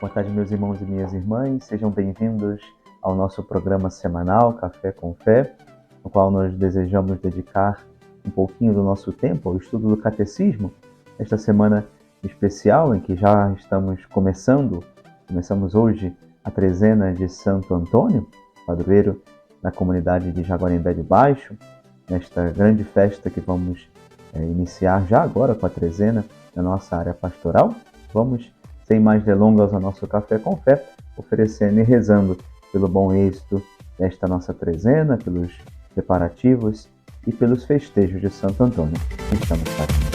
Boa tarde, meus irmãos e minhas irmãs. Sejam bem-vindos ao nosso programa semanal Café com Fé, no qual nós desejamos dedicar um pouquinho do nosso tempo ao estudo do Catecismo. Esta semana especial em que já estamos começamos hoje a trezena de Santo Antônio, padroeiro da comunidade de Jaguarembé de Baixo, nesta grande festa que vamos iniciar já agora com a trezena na nossa área pastoral. Vamos, sem mais delongas, ao nosso Café com Fé, oferecendo e rezando pelo bom êxito desta nossa trezena, pelos preparativos e pelos festejos de Santo Antônio. Estamos para iniciar.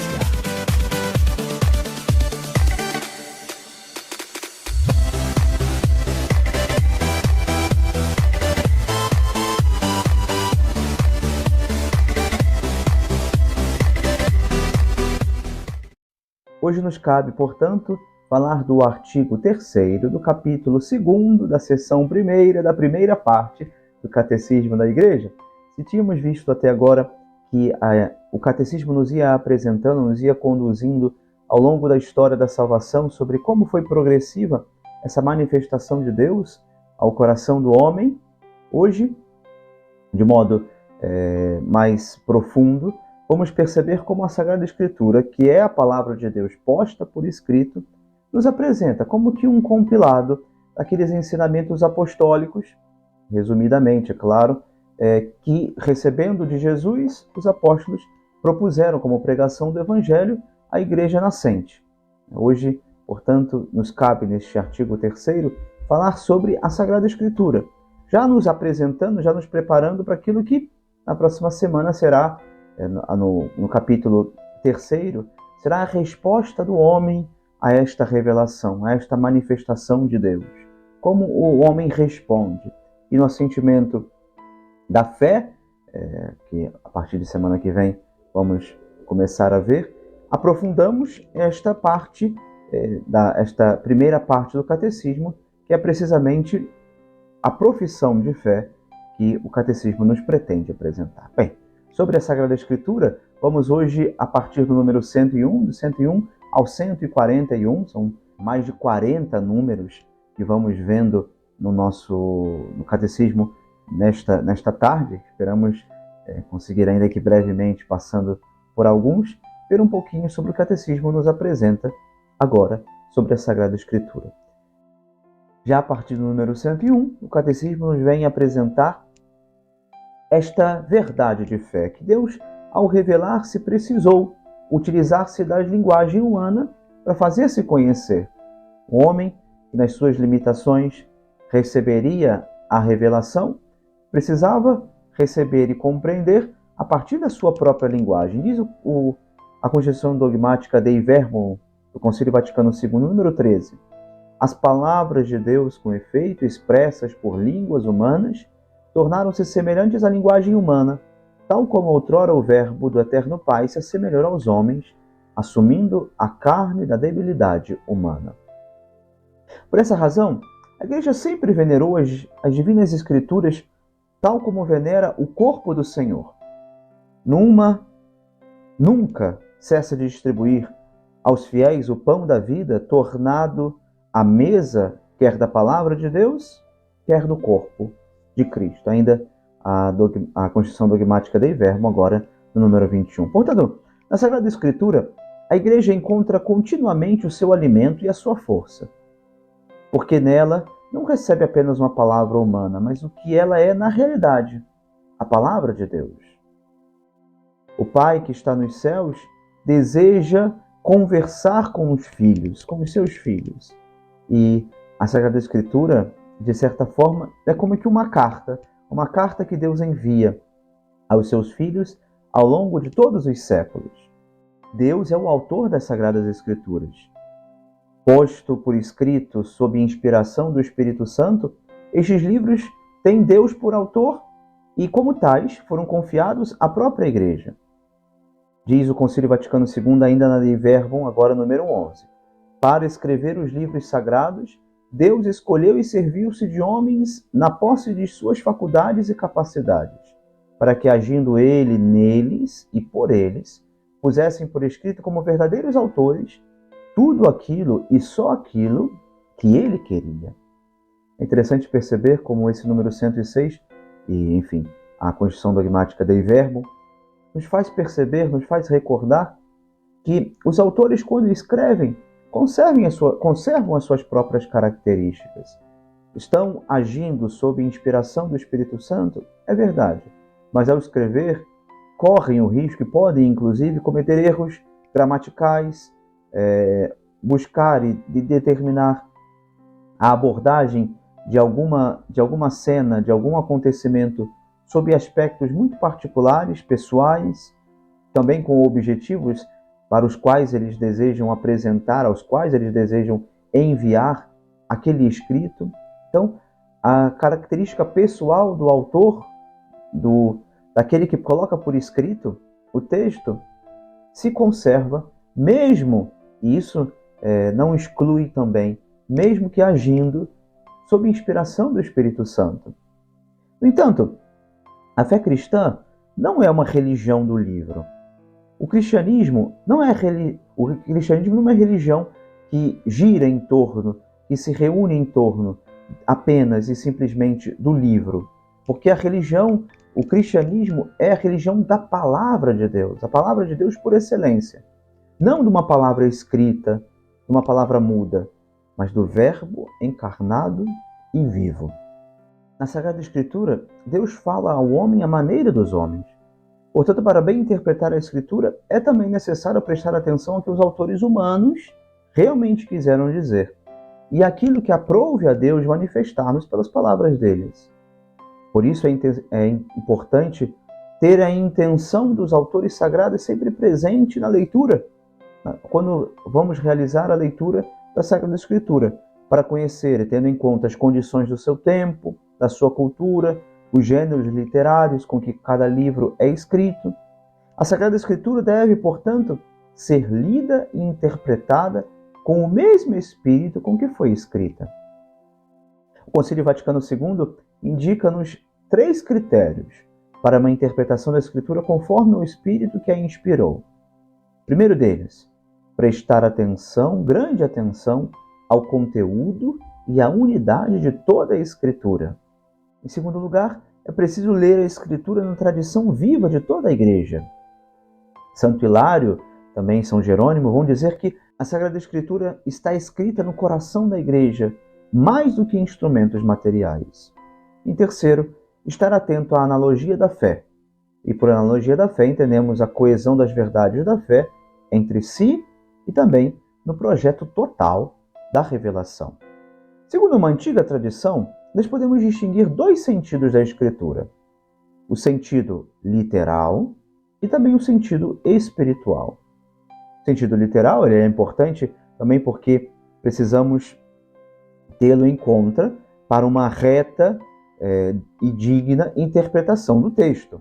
Hoje nos cabe, portanto, falar do artigo 3º do capítulo 2º da seção 1ª da primeira parte do Catecismo da Igreja. Se tínhamos visto até agora que o Catecismo nos ia apresentando, nos ia conduzindo ao longo da história da salvação sobre como foi progressiva essa manifestação de Deus ao coração do homem, hoje, de modo mais profundo, vamos perceber como a Sagrada Escritura, que é a palavra de Deus posta por escrito, nos apresenta como que um compilado daqueles ensinamentos apostólicos, resumidamente, é claro, que, recebendo de Jesus, os apóstolos propuseram como pregação do Evangelho à Igreja nascente. Hoje, portanto, nos cabe, neste artigo 3º, falar sobre a Sagrada Escritura, já nos apresentando, já nos preparando para aquilo que na próxima semana será, no capítulo 3º, será a resposta do homem a esta revelação, a esta manifestação de Deus. Como o homem responde. E no assentimento da fé, que a partir de semana que vem vamos começar a ver, aprofundamos esta parte, esta primeira parte do Catecismo, que é precisamente a profissão de fé que o Catecismo nos pretende apresentar. Bem, sobre a Sagrada Escritura, vamos hoje, a partir do número 101, do 101 ao 141, são mais de 40 números que vamos vendo no Catecismo nesta tarde. Esperamos conseguir, ainda que brevemente, passando por alguns, ver um pouquinho sobre o Catecismo nos apresenta agora sobre a Sagrada Escritura. Já a partir do número 101, o Catecismo nos vem apresentar esta verdade de fé, que Deus, ao revelar-se, precisou utilizar-se da linguagem humana para fazer-se conhecer. O homem, que nas suas limitações receberia a revelação, precisava receber e compreender a partir da sua própria linguagem. Diz a Constituição Dogmática Dei Verbum, do Concílio Vaticano II, número 13. As palavras de Deus, com efeito, expressas por línguas humanas, tornaram-se semelhantes à linguagem humana, tal como outrora o Verbo do Eterno Pai se assemelhou aos homens, assumindo a carne da debilidade humana. Por essa razão, a Igreja sempre venerou as Divinas Escrituras tal como venera o corpo do Senhor. Nunca cessa de distribuir aos fiéis o pão da vida, tornado à mesa, quer da palavra de Deus, quer do corpo de Cristo. Ainda a Constituição Dogmática Dei Verbum, agora no número 21. Portanto, na Sagrada Escritura, a Igreja encontra continuamente o seu alimento e a sua força, porque nela não recebe apenas uma palavra humana, mas o que ela é na realidade, a palavra de Deus. O Pai que está nos céus deseja conversar com os filhos, com os seus filhos. E a Sagrada Escritura, de certa forma, é como que uma carta que Deus envia aos seus filhos ao longo de todos os séculos. Deus é o autor das Sagradas Escrituras. Posto por escrito sob inspiração do Espírito Santo, estes livros têm Deus por autor e, como tais, foram confiados à própria Igreja. Diz o Concílio Vaticano II, ainda na Dei Verbum, agora número 11. Para escrever os livros sagrados, Deus escolheu e serviu-se de homens na posse de suas faculdades e capacidades. para que, agindo ele neles e por eles, pusessem por escrito como verdadeiros autores tudo aquilo e só aquilo que ele queria. É interessante perceber como esse número 106, e enfim, a Constituição Dogmática Dei Verbum, nos faz perceber, nos faz recordar que os autores, quando escrevem, conservam as suas próprias características. Estão agindo sob inspiração do Espírito Santo, é verdade, mas ao escrever, correm o risco e podem, inclusive, cometer erros gramaticais, buscar e determinar a abordagem de alguma cena, de algum acontecimento, sob aspectos muito particulares, pessoais, também com objetivos para os quais eles desejam apresentar, aos quais eles desejam enviar aquele escrito. Então, a característica pessoal do autor, daquele que coloca por escrito o texto, se conserva, mesmo, e isso não exclui também, mesmo que agindo sob inspiração do Espírito Santo. No entanto, a fé cristã não é uma religião do livro. O cristianismo não é religião que gira em torno, que se reúne em torno apenas e simplesmente do livro. Porque o cristianismo é a religião da palavra de Deus, a palavra de Deus por excelência. Não de uma palavra escrita, de uma palavra muda, mas do Verbo encarnado e vivo. Na Sagrada Escritura, Deus fala ao homem à maneira dos homens. Portanto, para bem interpretar a Escritura, é também necessário prestar atenção ao que os autores humanos realmente quiseram dizer, e aquilo que aprouve a Deus manifestar-nos pelas palavras deles. Por isso é importante ter a intenção dos autores sagrados sempre presente na leitura, quando vamos realizar a leitura da Sagrada Escritura, para conhecer, tendo em conta as condições do seu tempo, da sua cultura, os gêneros literários com que cada livro é escrito. A Sagrada Escritura deve, portanto, ser lida e interpretada com o mesmo espírito com que foi escrita. O Concílio Vaticano II indica-nos 3 critérios para uma interpretação da Escritura conforme o espírito que a inspirou. O primeiro deles, prestar atenção, grande atenção, ao conteúdo e à unidade de toda a Escritura. Em segundo lugar, é preciso ler a Escritura na tradição viva de toda a Igreja. Santo Hilário, também São Jerônimo, vão dizer que a Sagrada Escritura está escrita no coração da Igreja, mais do que instrumentos materiais. Em terceiro, estar atento à analogia da fé. E por analogia da fé entendemos a coesão das verdades da fé entre si e também no projeto total da revelação. Segundo uma antiga tradição, nós podemos distinguir 2 sentidos da Escritura: o sentido literal e também o sentido espiritual. O sentido literal ele é importante também porque precisamos tê-lo em conta para uma reta e digna interpretação do texto.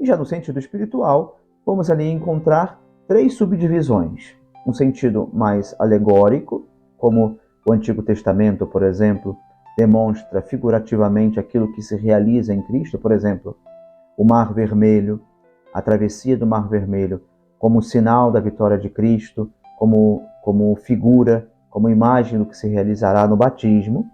E já no sentido espiritual, vamos ali encontrar 3 subdivisões. Um sentido mais alegórico, como o Antigo Testamento, por exemplo, demonstra figurativamente aquilo que se realiza em Cristo, por exemplo, o Mar Vermelho, a travessia do Mar Vermelho, como sinal da vitória de Cristo, como figura, como imagem do que se realizará no batismo.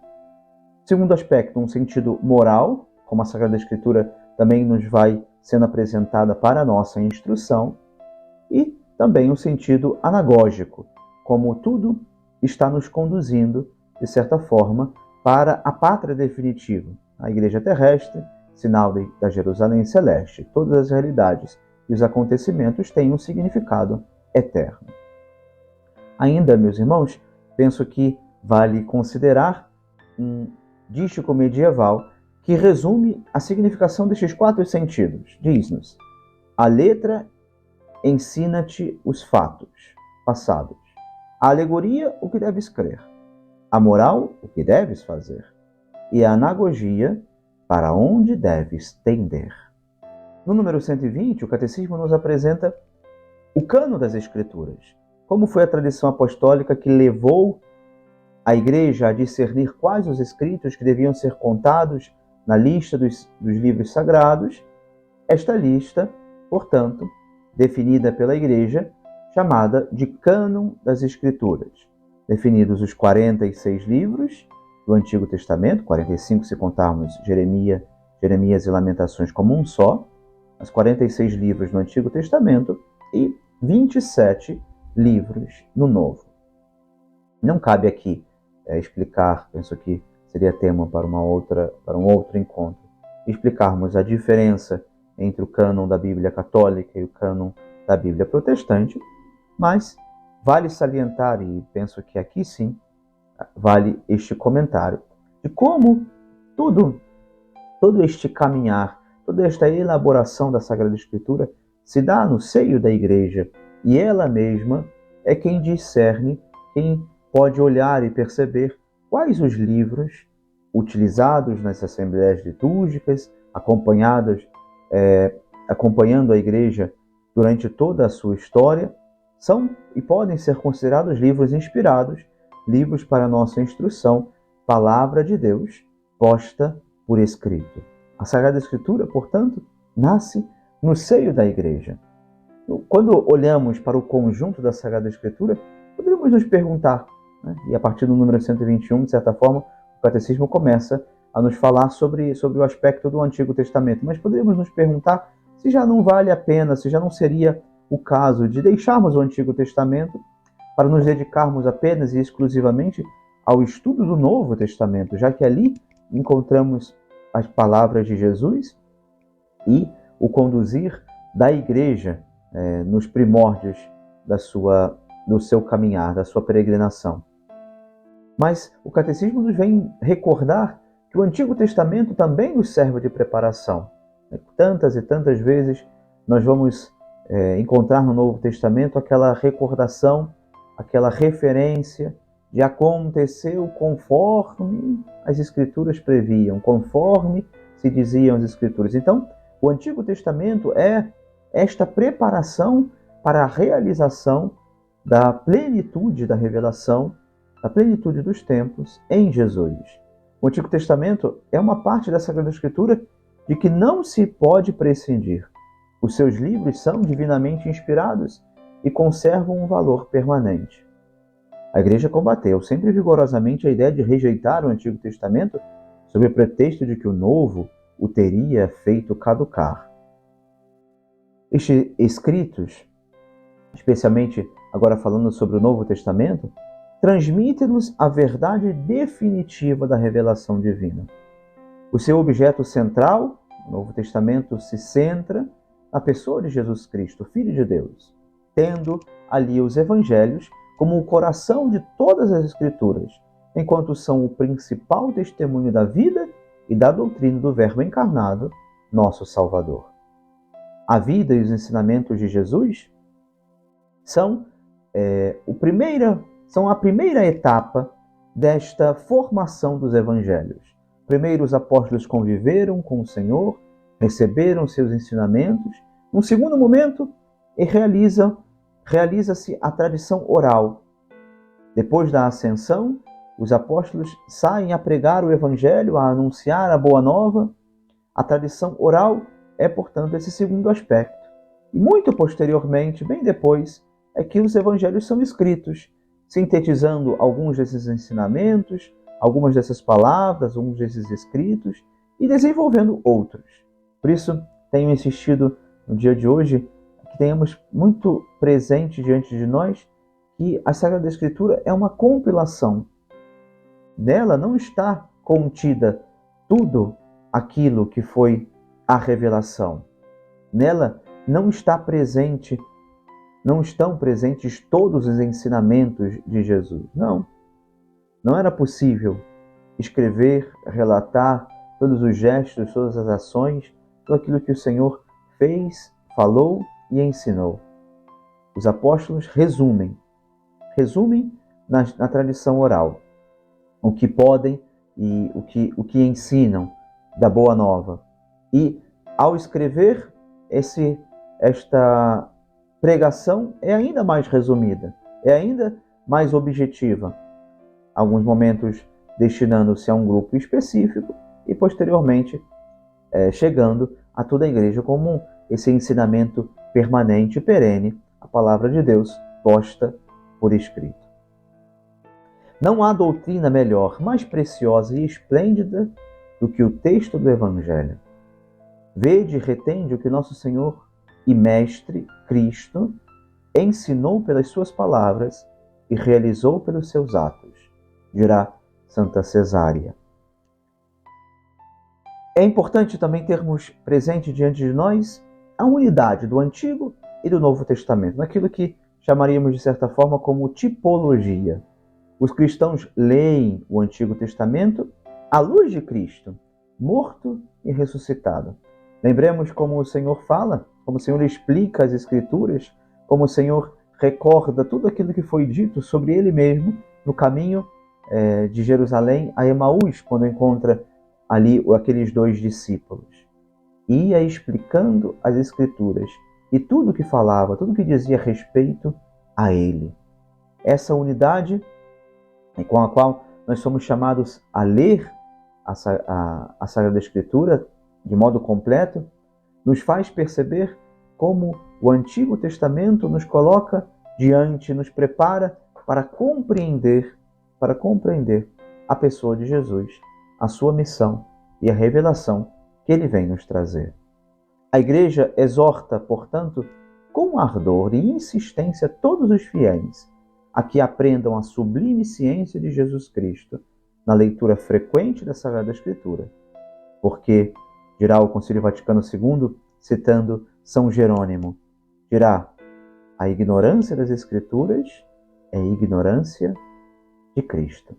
Segundo aspecto, um sentido moral, como a Sagrada Escritura também nos vai sendo apresentada para a nossa instrução, e também um sentido anagógico, como tudo está nos conduzindo, de certa forma, para a pátria definitiva, a Igreja terrestre, sinal da Jerusalém celeste. Todas as realidades e os acontecimentos têm um significado eterno. Ainda, meus irmãos, penso que vale considerar um dístico medieval que resume a significação destes 4 sentidos. Diz-nos: a letra ensina-te os fatos passados. A alegoria, o que deves crer. A moral, o que deves fazer. E a anagogia, para onde deves tender. No número 120, o Catecismo nos apresenta o cano das Escrituras. Como foi a tradição apostólica que levou a Igreja a discernir quais os escritos que deviam ser contados na lista dos livros sagrados esta lista, portanto, definida pela Igreja, chamada de Cânon das Escrituras. Definidos os 46 livros do Antigo Testamento, 45 se contarmos Jeremias e Lamentações como um só, os 46 livros no Antigo Testamento e 27 livros no Novo. Não cabe aqui explicar, penso que seria tema para um outro encontro, explicarmos a diferença entre o cânon da Bíblia Católica e o cânon da Bíblia Protestante, mas vale salientar, e penso que aqui sim vale este comentário, de como todo este caminhar, toda esta elaboração da Sagrada Escritura se dá no seio da Igreja, e ela mesma é quem discerne, quem pode olhar e perceber quais os livros utilizados nas assembleias litúrgicas, acompanhando a Igreja durante toda a sua história, são e podem ser considerados livros inspirados, livros para nossa instrução, palavra de Deus posta por escrito. A Sagrada Escritura, portanto, nasce no seio da Igreja. Quando olhamos para o conjunto da Sagrada Escritura, poderíamos nos perguntar, né? E a partir do número 121, de certa forma, o Catecismo começa a nos falar sobre o aspecto do Antigo Testamento, mas poderíamos nos perguntar se já não vale a pena, se já não seria o caso de deixarmos o Antigo Testamento para nos dedicarmos apenas e exclusivamente ao estudo do Novo Testamento, já que ali encontramos as palavras de Jesus e o conduzir da Igreja nos primórdios do seu caminhar, da sua peregrinação. Mas o Catecismo nos vem recordar que o Antigo Testamento também nos serve de preparação. Tantas e tantas vezes nós vamos encontrar no Novo Testamento aquela recordação, aquela referência de aconteceu conforme as Escrituras previam, conforme se diziam as Escrituras. Então, o Antigo Testamento é esta preparação para a realização da plenitude da revelação, da plenitude dos tempos em Jesus. O Antigo Testamento é uma parte da Sagrada Escritura de que não se pode prescindir. Os seus livros são divinamente inspirados e conservam um valor permanente. A Igreja combateu sempre vigorosamente a ideia de rejeitar o Antigo Testamento sob o pretexto de que o Novo o teria feito caducar. Estes escritos, especialmente agora falando sobre o Novo Testamento, transmitem-nos a verdade definitiva da revelação divina. O seu objeto central, o Novo Testamento se centra na pessoa de Jesus Cristo, Filho de Deus, tendo ali os Evangelhos como o coração de todas as Escrituras, enquanto são o principal testemunho da vida e da doutrina do Verbo encarnado, nosso Salvador. A vida e os ensinamentos de Jesus são a primeira etapa desta formação dos Evangelhos. Primeiro, os apóstolos conviveram com o Senhor, receberam seus ensinamentos. Num segundo momento, realiza-se a tradição oral. Depois da ascensão, os apóstolos saem a pregar o Evangelho, a anunciar a Boa Nova. A tradição oral é, portanto, esse segundo aspecto. E muito posteriormente, bem depois, é que os Evangelhos são escritos, sintetizando alguns desses ensinamentos, algumas dessas palavras, alguns desses escritos, e desenvolvendo outros. Por isso, tenho insistido no dia de hoje que tenhamos muito presente diante de nós que a Sagrada Escritura é uma compilação. Nela não está contida tudo aquilo que foi a revelação. Nela não estão presentes todos os ensinamentos de Jesus. Não era possível escrever, relatar todos os gestos, todas as ações, tudo aquilo que o Senhor fez, falou e ensinou. Os apóstolos resumem na tradição oral o que podem e o que ensinam da Boa Nova. E ao escrever esta pregação é ainda mais resumida, é ainda mais objetiva. Alguns momentos destinando-se a um grupo específico e posteriormente chegando a toda a igreja como esse ensinamento permanente e perene, a palavra de Deus posta por escrito. Não há doutrina melhor, mais preciosa e esplêndida do que o texto do Evangelho. Vede e retende o que nosso Senhor e Mestre, Cristo, ensinou pelas suas palavras e realizou pelos seus atos, dirá Santa Cesária. É importante também termos presente diante de nós a unidade do Antigo e do Novo Testamento, naquilo que chamaríamos de certa forma como tipologia. Os cristãos leem o Antigo Testamento à luz de Cristo, morto e ressuscitado. Lembremos como o Senhor fala, como o Senhor explica as Escrituras, como o Senhor recorda tudo aquilo que foi dito sobre Ele mesmo no caminho de Jerusalém a Emaús, quando encontra ali aqueles 2 discípulos. Ia explicando as Escrituras e tudo o que falava, tudo o que dizia respeito a Ele. Essa unidade com a qual nós somos chamados a ler a Sagrada Escritura de modo completo, nos faz perceber como o Antigo Testamento nos coloca diante, nos prepara para compreender a pessoa de Jesus, a sua missão e a revelação que ele vem nos trazer. A Igreja exorta, portanto, com ardor e insistência todos os fiéis a que aprendam a sublime ciência de Jesus Cristo na leitura frequente da Sagrada Escritura, porque, dirá o Concílio Vaticano II, citando São Jerônimo, dirá: a ignorância das Escrituras é ignorância de Cristo.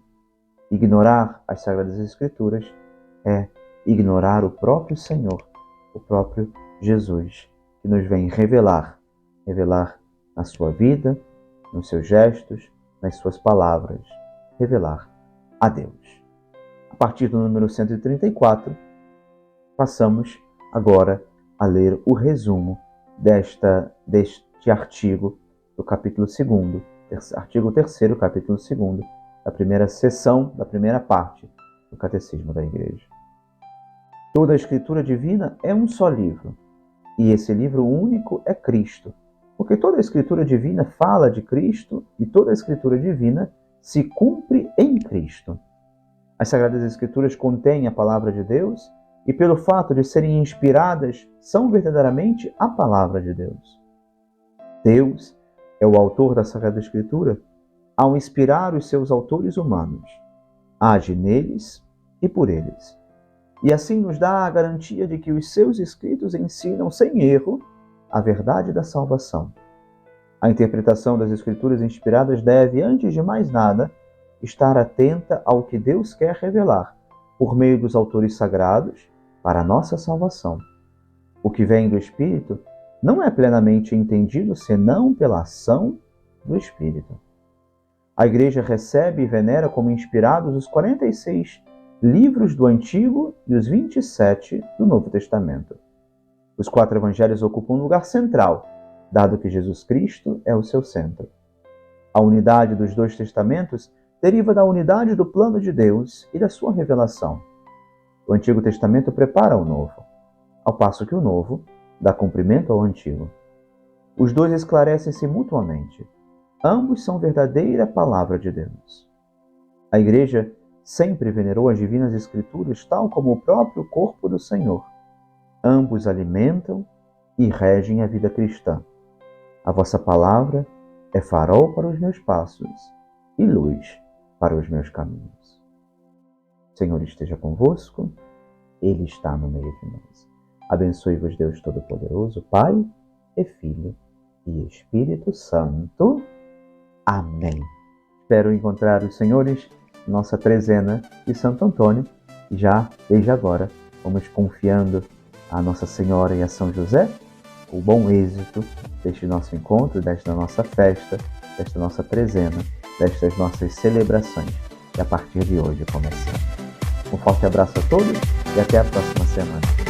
Ignorar as Sagradas Escrituras é ignorar o próprio Senhor, o próprio Jesus, que nos vem revelar na sua vida, nos seus gestos, nas suas palavras, revelar a Deus. A partir do número 134, passamos agora a ler o resumo deste artigo do capítulo 2º, artigo 3º, capítulo 2º, da primeira sessão, da primeira parte do Catecismo da Igreja. Toda a Escritura Divina é um só livro, e esse livro único é Cristo, porque toda a Escritura Divina fala de Cristo e toda a Escritura Divina se cumpre em Cristo. As Sagradas Escrituras contêm a Palavra de Deus e, pelo fato de serem inspiradas, são verdadeiramente a Palavra de Deus. Deus é o autor da Sagrada Escritura ao inspirar os seus autores humanos. Age neles e por eles. E assim nos dá a garantia de que os seus escritos ensinam sem erro a verdade da salvação. A interpretação das Escrituras inspiradas deve, antes de mais nada, estar atenta ao que Deus quer revelar, por meio dos autores sagrados, para a nossa salvação. O que vem do Espírito não é plenamente entendido senão pela ação do Espírito. A Igreja recebe e venera como inspirados os 46 livros do Antigo e os 27 do Novo Testamento. Os 4 evangelhos ocupam um lugar central, dado que Jesus Cristo é o seu centro. A unidade dos 2 testamentos deriva da unidade do plano de Deus e da sua revelação. O Antigo Testamento prepara o Novo, ao passo que o Novo dá cumprimento ao Antigo. Os 2 esclarecem-se mutuamente. Ambos são verdadeira palavra de Deus. A Igreja sempre venerou as Divinas Escrituras tal como o próprio corpo do Senhor. Ambos alimentam e regem a vida cristã. A vossa palavra é farol para os meus passos e luz para os meus caminhos. O Senhor esteja convosco, Ele está no meio de nós. Abençoe-vos Deus Todo-Poderoso, Pai e Filho e Espírito Santo. Amém. Espero encontrar os senhores na nossa trezena de Santo Antônio. Já, desde agora, vamos confiando a Nossa Senhora e a São José o bom êxito deste nosso encontro, desta nossa festa, desta nossa trezena, destas nossas celebrações, que a partir de hoje começamos. Um forte abraço a todos e até a próxima semana.